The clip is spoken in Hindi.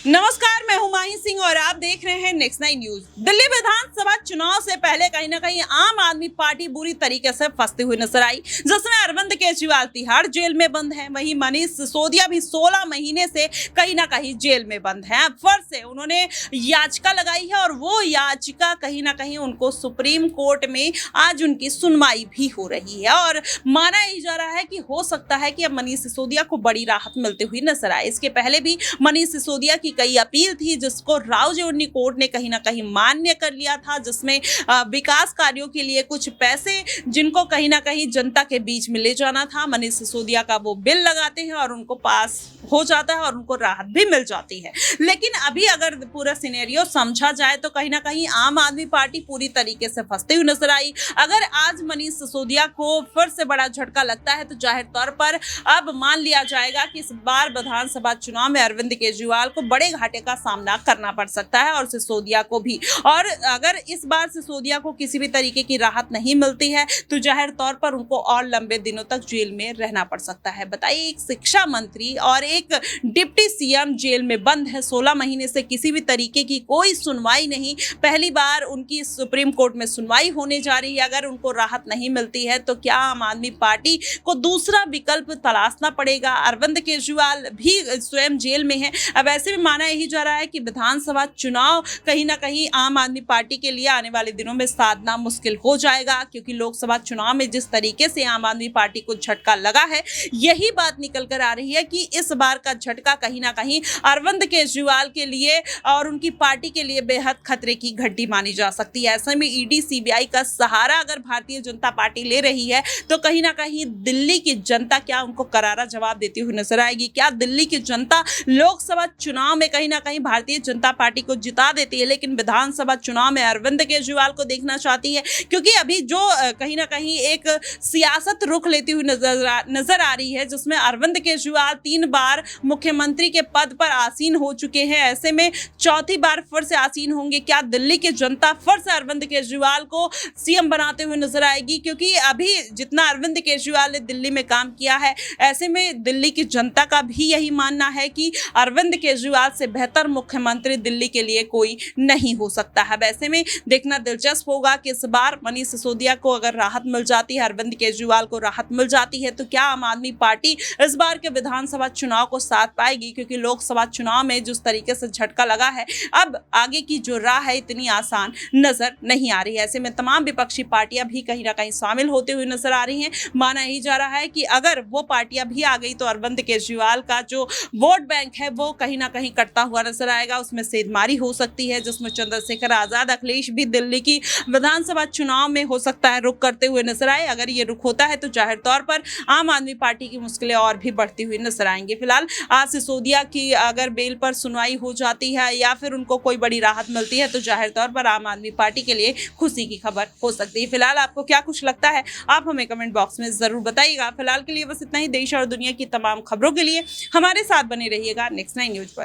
नमस्कार, मैं हुमायूं सिंह और आप देख रहे हैं नेक्स्ट 9 न्यूज। दिल्ली विधानसभा चुनाव से पहले कहीं ना कहीं आम आदमी पार्टी बुरी तरीके से फंसते हुए नजर आई, जिसमें अरविंद केजरीवाल तिहाड़ जेल में बंद है, वहीं मनीष सिसोदिया भी 16 महीने से कहीं ना कहीं जेल में बंद है। अब फिर से उन्होंने याचिका लगाई है और वो याचिका कहीं ना कहीं उनको सुप्रीम कोर्ट में आज उनकी सुनवाई भी हो रही है और माना ही जा रहा है कि हो सकता है कि अब मनीष सिसोदिया को बड़ी राहत मिलती हुई नजर आए। इसके पहले भी मनीष सिसोदिया की कई अपील थी जिसको राव जेवनी कोर्ट ने कहीं ना कहीं मान्य कर लिया था, जिसमें विकास कार्यों के लिए कुछ पैसे जिनको कहीं ना कहीं जनता के बीच में ले जाना था, मनीष सिसोदिया का वो बिल लगाते हैं और उनको पास हो जाता है और उनको राहत भी मिल जाती है। लेकिन अभी अगर पूरा सिनेरियो समझा जाए तो कहीं ना कहीं आम आदमी पार्टी पूरी तरीके से फंसती हुई नजर आई। अगर आज मनीष सिसोदिया को फिर से बड़ा झटका लगता है तो जाहिर तौर पर अब मान लिया जाएगा कि इस बार विधानसभा चुनाव में अरविंद केजरीवाल को बड़े घाटे का सामना करना पड़ सकता है और सिसोदिया को भी। और अगर इस बार सिसोदिया को किसी भी तरीके की राहत नहीं मिलती है तो जाहिर तौर पर उनको और लंबे दिनों तक जेल में रहना पड़ सकता है। बताइए, एक शिक्षा मंत्री और एक डिप्टी सीएम जेल में बंद है, 16 महीने से किसी भी तरीके की कोई सुनवाई नहीं। पहली बार उनकी सुप्रीम कोर्ट में सुनवाई होने जा रही है। अगर उनको राहत नहीं मिलती है तो क्या आम आदमी पार्टी को दूसरा विकल्प तलाशना पड़ेगा? अरविंद केजरीवाल भी स्वयं जेल में है। अब ऐसे में माना यही जा रहा है कि विधानसभा चुनाव कहीं ना कहीं आम आदमी पार्टी के लिए आने वाले दिनों में साधना मुश्किल हो जाएगा, क्योंकि लोकसभा चुनाव में जिस तरीके से आम आदमी पार्टी को झटका लगा है, यही बात निकल कर आ रही है कि इस बार का झटका कहीं ना कहीं अरविंद केजरीवाल के लिए और उनकी पार्टी के लिए बेहद खतरे की घंटी मानी जा सकती है। ऐसे में ईडी सीबीआई का सहारा अगर भारतीय जनता पार्टी ले रही है तो कहीं ना कहीं दिल्ली की जनता क्या उनको करारा जवाब देती हुई नजर आएगी? क्या दिल्ली की जनता लोकसभा चुनाव में कहीं ना कहीं भारतीय जनता पार्टी को जिता देती है, लेकिन विधानसभा चुनाव में अरविंद केजरीवाल को देखना चाहती है? क्योंकि अभी जो कहीं ना कहीं एक सियासत रुख लेती हुई नजर आ रही है, जिसमें अरविंद केजरीवाल 3 बार मुख्यमंत्री के पद पर आसीन हो चुके हैं, ऐसे में चौथी बार फिर से आसीन होंगे। क्या दिल्ली की जनता फिर से अरविंद केजरीवाल को सीएम बनाते हुए नजर आएगी? क्योंकि अभी जितना अरविंद केजरीवाल ने दिल्ली में काम किया है, ऐसे में दिल्ली की जनता का भी यही मानना है कि अरविंद केजरीवाल से बेहतर मुख्यमंत्री दिल्ली के लिए कोई नहीं हो सकता है। वैसे में देखना दिलचस्प होगा कि इस बार मनीष सिसोदिया को अगर राहत मिल जाती है, अरविंद केजरीवाल को राहत मिल जाती है, तो क्या आम आदमी पार्टी इस बार के विधानसभा चुनाव को साथ पाएगी? क्योंकि लोकसभा चुनाव में जिस तरीके से झटका लगा है, अब आगे की जो राह है इतनी आसान नजर नहीं आ रही है। ऐसे में तमाम विपक्षी पार्टियां भी कहीं ना कहीं शामिल होते हुए नजर आ रही हैं। माना ही जा रहा है कि अगर वो पार्टियां भी आ गई तो अरविंद केजरीवाल का जो वोट बैंक है वो कहीं ना कहीं कटता हुआ नजर आएगा। उसमें सेंधमारी हो सकती है, जिसमें चंद्रशेखर आजाद, अखिलेश भी दिल्ली की विधानसभा चुनाव में हो सकता है रुख करते हुए नजर आए। अगर ये रुख होता है तो जाहिर तौर पर आम आदमी पार्टी की मुश्किलें और भी बढ़ती हुई नजर आएंगी। फिलहाल आज सिसोदिया की अगर बेल पर सुनवाई हो जाती है या फिर उनको कोई बड़ी राहत मिलती है तो जाहिर तौर पर आम आदमी पार्टी के लिए खुशी की खबर हो सकती है। फिलहाल आपको क्या कुछ लगता है, आप हमें कमेंट बॉक्स में जरूर बताइएगा। फिलहाल के लिए बस इतना ही। देश और दुनिया की तमाम खबरों के लिए हमारे साथ बने रहिएगा नेक्स्ट 9 न्यूज पर।